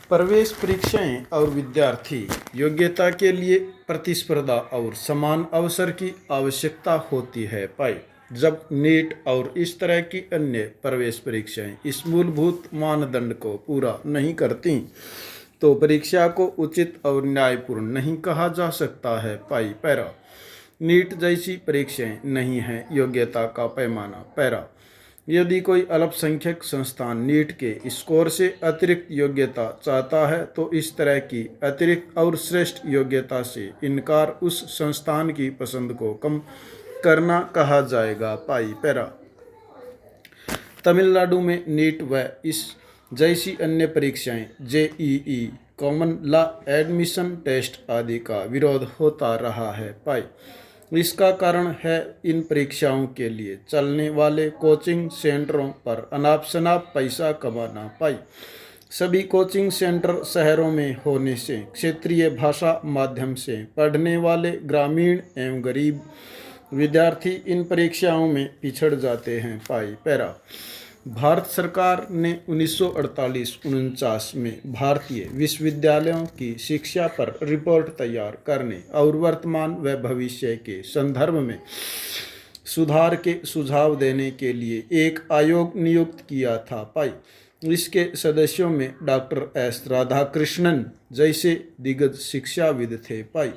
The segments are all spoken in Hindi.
प्रवेश परीक्षाएं और विद्यार्थी योग्यता के लिए प्रतिस्पर्धा और समान अवसर की आवश्यकता होती है। पाई जब नीट और इस तरह की अन्य प्रवेश परीक्षाएं इस मूलभूत मानदंड को पूरा नहीं करती तो परीक्षा को उचित और न्यायपूर्ण नहीं कहा जा सकता है। पाई पैरा नीट जैसी परीक्षाएं नहीं है योग्यता का पैमाना। पैरा यदि कोई अल्पसंख्यक संस्थान नीट के स्कोर से अतिरिक्त योग्यता चाहता है तो इस तरह की अतिरिक्त और श्रेष्ठ योग्यता से इनकार उस संस्थान की पसंद को कम करना कहा जाएगा। पाई पैरा तमिलनाडु में नीट व इस जैसी अन्य परीक्षाएं JEE, common law admission test आदि का विरोध होता रहा है। पाई इसका कारण है इन परीक्षाओं के लिए चलने वाले कोचिंग सेंटरों पर अनाप शनाप पैसा कमाना। पाई सभी कोचिंग सेंटर शहरों में होने से क्षेत्रीय भाषा माध्यम से पढ़ने वाले ग्रामीण एवं गरीब विद्यार्थी इन परीक्षाओं में पिछड़ जाते हैं। पाई पैरा भारत सरकार ने 1948-49 में भारतीय विश्वविद्यालयों की शिक्षा पर रिपोर्ट तैयार करने और वर्तमान व भविष्य के संदर्भ में सुधार के सुझाव देने के लिए एक आयोग नियुक्त किया था। पाई इसके सदस्यों में डॉक्टर एस राधाकृष्णन जैसे दिग्गज शिक्षाविद थे। पाई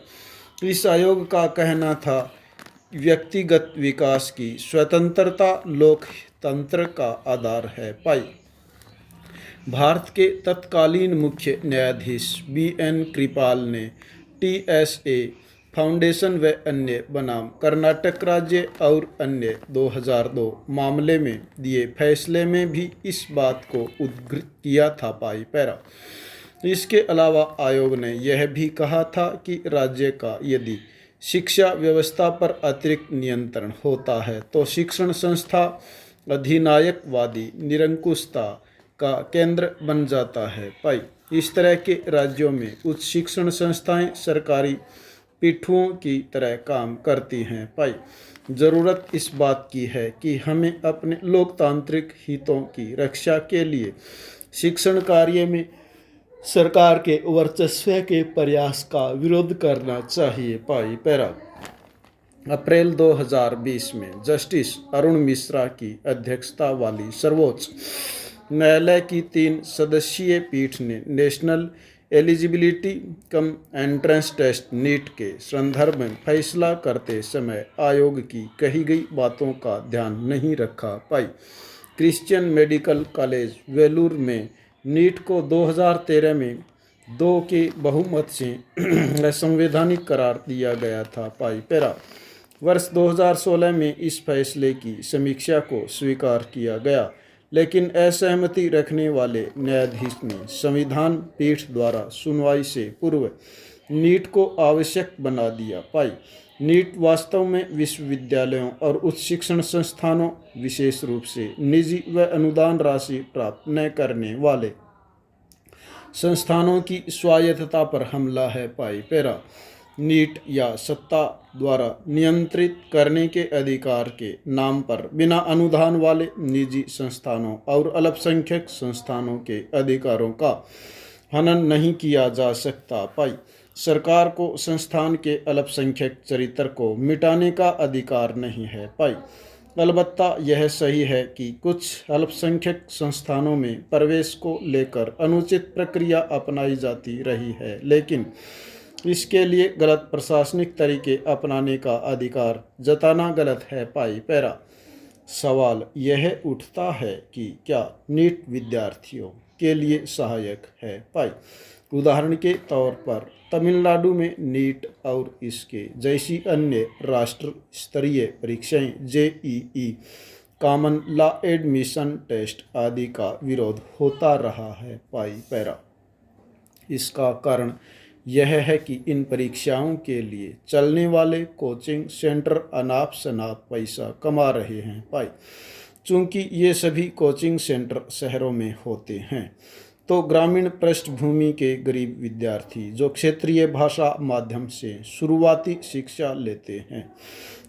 इस आयोग का कहना था व्यक्तिगत विकास की स्वतंत्रता लोकतंत्र का आधार है। पाई भारत के तत्कालीन मुख्य न्यायाधीश BN कृपाल ने TSA फाउंडेशन व अन्य बनाम कर्नाटक राज्य और अन्य 2002 मामले में दिए फैसले में भी इस बात को उद्धृत किया था। पाई पैरा इसके अलावा आयोग ने यह भी कहा था कि राज्य का यदि शिक्षा व्यवस्था पर अतिरिक्त नियंत्रण होता है तो शिक्षण संस्था अधिनायकवादी निरंकुशता का केंद्र बन जाता है। पाई इस तरह के राज्यों में उच्च शिक्षण संस्थाएं सरकारी पीठों की तरह काम करती हैं। पाई जरूरत इस बात की है कि हमें अपने लोकतांत्रिक हितों की रक्षा के लिए शिक्षण कार्य में सरकार के वर्चस्व के प्रयास का विरोध करना चाहिए। पाई पैरा अप्रैल 2020 में जस्टिस अरुण मिश्रा की अध्यक्षता वाली सर्वोच्च न्यायालय की 3 सदस्यीय पीठ ने national eligibility cum entrance test NEET के संदर्भ में फैसला करते समय आयोग की कही गई बातों का ध्यान नहीं रखा। पाई क्रिश्चियन मेडिकल कॉलेज वेलूर में नीट को 2013 में 2 के बहुमत से असंवैधानिक करार दिया गया था। पाई पैरा वर्ष 2016 में इस फैसले की समीक्षा को स्वीकार किया गया लेकिन असहमति रखने वाले न्यायाधीश ने संविधान पीठ द्वारा सुनवाई से पूर्व नीट को आवश्यक बना दिया। पाई नीट वास्तव में विश्वविद्यालयों और उच्च शिक्षण संस्थानों विशेष रूप से निजी व अनुदान राशि प्राप्त न करने वाले संस्थानों की स्वायत्तता पर हमला है। पाई पैरा नीट या सत्ता द्वारा नियंत्रित करने के अधिकार के नाम पर बिना अनुदान वाले निजी संस्थानों और अल्पसंख्यक संस्थानों के अधिकारों का हनन नहीं किया जा सकता। पाई सरकार को संस्थान के अल्पसंख्यक चरित्र को मिटाने का अधिकार नहीं है। पाई अलबत्ता यह सही है कि कुछ अल्पसंख्यक संस्थानों में प्रवेश को लेकर अनुचित प्रक्रिया अपनाई जाती रही है लेकिन इसके लिए गलत प्रशासनिक तरीके अपनाने का अधिकार जताना गलत है। पाई पैरा सवाल यह उठता है कि क्या नीट विद्यार्थियों के लिए सहायक है। पाई उदाहरण के तौर पर तमिलनाडु में नीट और इसके जैसी अन्य राष्ट्र स्तरीय परीक्षाएं JEE, common law admission test आदि का विरोध होता रहा है। पाई पैरा इसका कारण यह है कि इन परीक्षाओं के लिए चलने वाले कोचिंग सेंटर अनाप शनाप पैसा कमा रहे हैं। पाई चूँकि ये सभी कोचिंग सेंटर शहरों में होते हैं तो ग्रामीण पृष्ठभूमि के गरीब विद्यार्थी जो क्षेत्रीय भाषा माध्यम से शुरुआती शिक्षा लेते हैं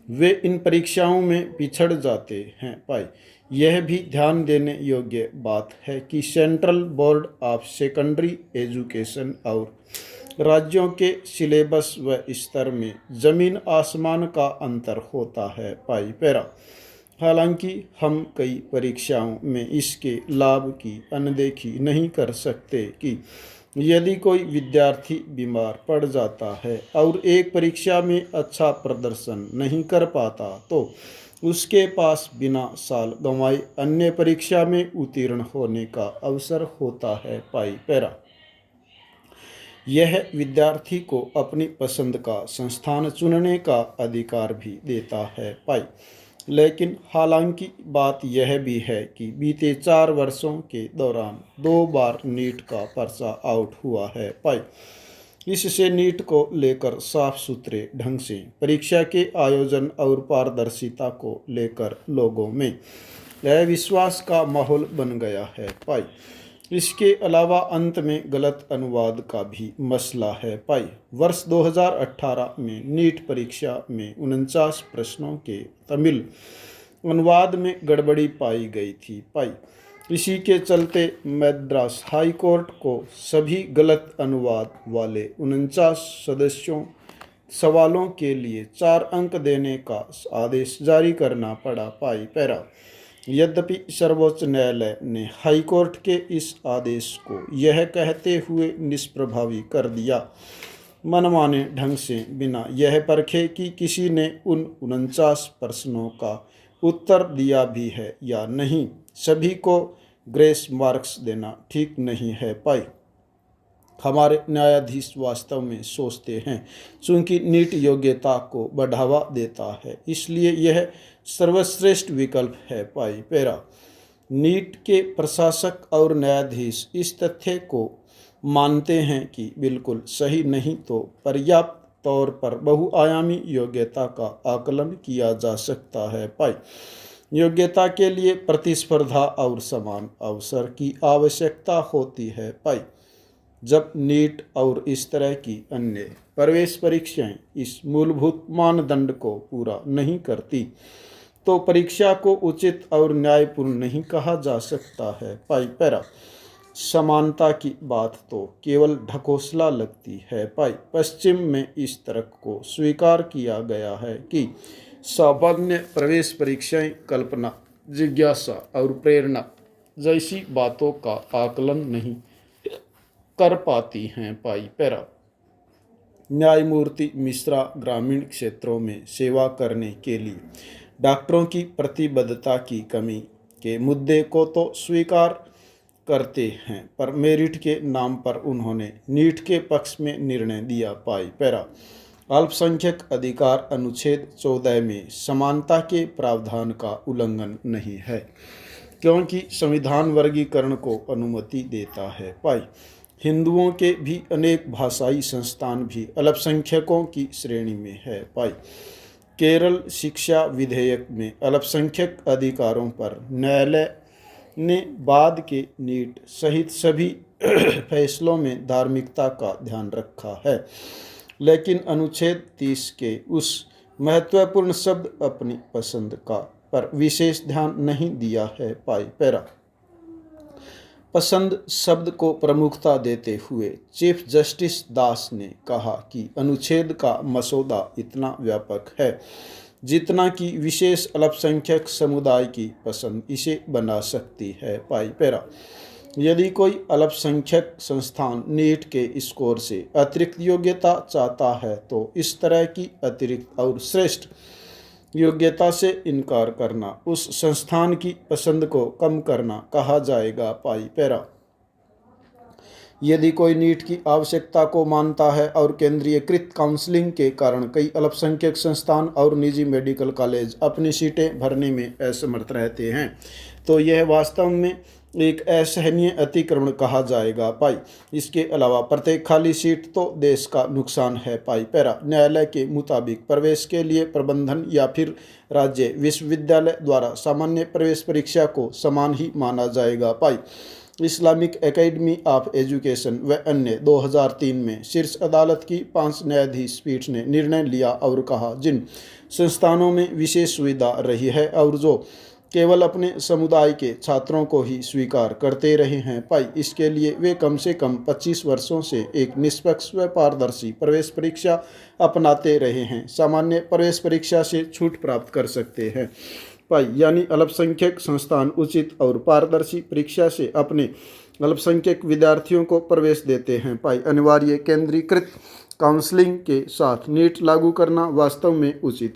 वे इन परीक्षाओं में पिछड़ जाते हैं। पाई यह भी ध्यान देने योग्य बात है कि central board of secondary education और राज्यों के सिलेबस व स्तर में जमीन आसमान का अंतर होता है। पाई पैरा। हालांकि हम कई परीक्षाओं में इसके लाभ की अनदेखी नहीं कर सकते कि यदि कोई विद्यार्थी बीमार पड़ जाता है और एक परीक्षा में अच्छा प्रदर्शन नहीं कर पाता तो उसके पास बिना साल गंवाए अन्य परीक्षा में उत्तीर्ण होने का अवसर होता है। पाई पैरा। यह विद्यार्थी को अपनी पसंद का संस्थान चुनने का अधिकार भी देता है। पाई। लेकिन हालांकि बात यह भी है कि बीते 4 वर्षों के दौरान 2 बार नीट का पर्चा आउट हुआ है। पाई। इससे नीट को लेकर साफ सुथरे ढंग से परीक्षा के आयोजन और पारदर्शिता को लेकर लोगों में अविश्वास का माहौल बन गया है। पाई। इसके अलावा अंत में गलत अनुवाद का भी मसला है। पाई। वर्ष 2018 में नीट परीक्षा में 49 प्रश्नों के तमिल अनुवाद में गड़बड़ी पाई गई थी। पाई। इसी के चलते मद्रास हाई कोर्ट को सभी गलत अनुवाद वाले 49 सदस्यों सवालों के लिए 4 अंक देने का आदेश जारी करना पड़ा। पाई पैरा। यद्यपि सर्वोच्च न्यायालय ने हाईकोर्ट के इस आदेश को यह कहते हुए निष्प्रभावी कर दिया, मनमाने ढंग से बिना यह परखे कि किसी ने उन 49 प्रश्नों का उत्तर दिया भी है या नहीं, सभी को ग्रेस मार्क्स देना ठीक नहीं है। पाई। हमारे न्यायाधीश वास्तव में सोचते हैं चूंकि नीट योग्यता को बढ़ावा देता है इसलिए यह सर्वश्रेष्ठ विकल्प है। पाई पैरा। नीट के प्रशासक और न्यायाधीश इस तथ्य को मानते हैं कि बिल्कुल सही नहीं तो पर्याप्त तौर पर बहुआयामी योग्यता का आकलन किया जा सकता है। पाई। योग्यता के लिए प्रतिस्पर्धा और समान अवसर की आवश्यकता होती है। पाई। जब नीट और इस तरह की अन्य प्रवेश परीक्षाएं इस मूलभूत मानदंड को पूरा नहीं करती तो परीक्षा को उचित और न्यायपूर्ण नहीं कहा जा सकता है। पाई पैरा। समानता की बात तो केवल ढकोसला लगती है। पाई। पश्चिम में इस तर्क को स्वीकार किया गया है कि सामान्य प्रवेश परीक्षाएं कल्पना, जिज्ञासा और प्रेरणा जैसी बातों का आकलन नहीं कर पाती हैं। पाई पैरा। न्यायमूर्ति मिश्रा ग्रामीण क्षेत्रों में सेवा करने के लिए डॉक्टरों की प्रतिबद्धता की कमी के मुद्दे को तो स्वीकार करते हैं पर मेरिट के नाम पर उन्होंने नीट के पक्ष में निर्णय दिया। पाई पैरा। अल्पसंख्यक अधिकार अनुच्छेद 14 में समानता के प्रावधान का उल्लंघन नहीं है क्योंकि संविधान वर्गीकरण को अनुमति देता है। पाई। हिंदुओं के भी अनेक भाषाई संस्थान भी अल्पसंख्यकों की श्रेणी में है। पाई। केरल शिक्षा विधेयक में अल्पसंख्यक अधिकारों पर न्यायालय ने बाद के नीट सहित सभी फैसलों में धार्मिकता का ध्यान रखा है लेकिन अनुच्छेद 30 के उस महत्वपूर्ण शब्द अपनी पसंद का पर विशेष ध्यान नहीं दिया है। पाई पैरा। पसंद शब्द को प्रमुखता देते हुए चीफ जस्टिस दास ने कहा कि अनुच्छेद का मसौदा इतना व्यापक है जितना कि विशेष अल्पसंख्यक समुदाय की पसंद इसे बना सकती है। पाई पैरा। यदि कोई अल्पसंख्यक संस्थान नीट के स्कोर से अतिरिक्त योग्यता चाहता है तो इस तरह की अतिरिक्त और श्रेष्ठ योग्यता से इनकार करना उस संस्थान की पसंद को कम करना कहा जाएगा। पाई पैरा। यदि कोई नीट की आवश्यकता को मानता है और केंद्रीयकृत काउंसलिंग के कारण कई अल्पसंख्यक संस्थान और निजी मेडिकल कॉलेज अपनी सीटें भरने में असमर्थ रहते हैं तो यह वास्तव में एक असहनीय अतिक्रमण कहा जाएगा। पाई। इसके अलावा प्रत्येक खाली सीट तो देश का नुकसान है। पाई पैरा। न्यायालय के मुताबिक प्रवेश के लिए प्रबंधन या फिर राज्य विश्वविद्यालय द्वारा सामान्य प्रवेश परीक्षा को समान ही माना जाएगा। पाई। इस्लामिक एकेडमी ऑफ एजुकेशन व अन्य 2003 में शीर्ष अदालत की 5 न्यायाधीश पीठ ने निर्णय लिया और कहा जिन संस्थानों में विशेष सुविधा रही है और जो केवल अपने समुदाय के छात्रों को ही स्वीकार करते रहे हैं। भाई इसके लिए वे कम से कम 25 वर्षों से एक निष्पक्ष व पारदर्शी प्रवेश परीक्षा अपनाते रहे हैं। सामान्य प्रवेश परीक्षा से छूट प्राप्त कर सकते हैं। भाई यानी अल्पसंख्यक संस्थान उचित और पारदर्शी परीक्षा से अपने अल्पसंख्यक विद्यार्थियों को प्रवेश देते हैं। भाई अनिवार्य केंद्रीकृत काउंसलिंग के साथ नीट लागू करना वास्तव में उचित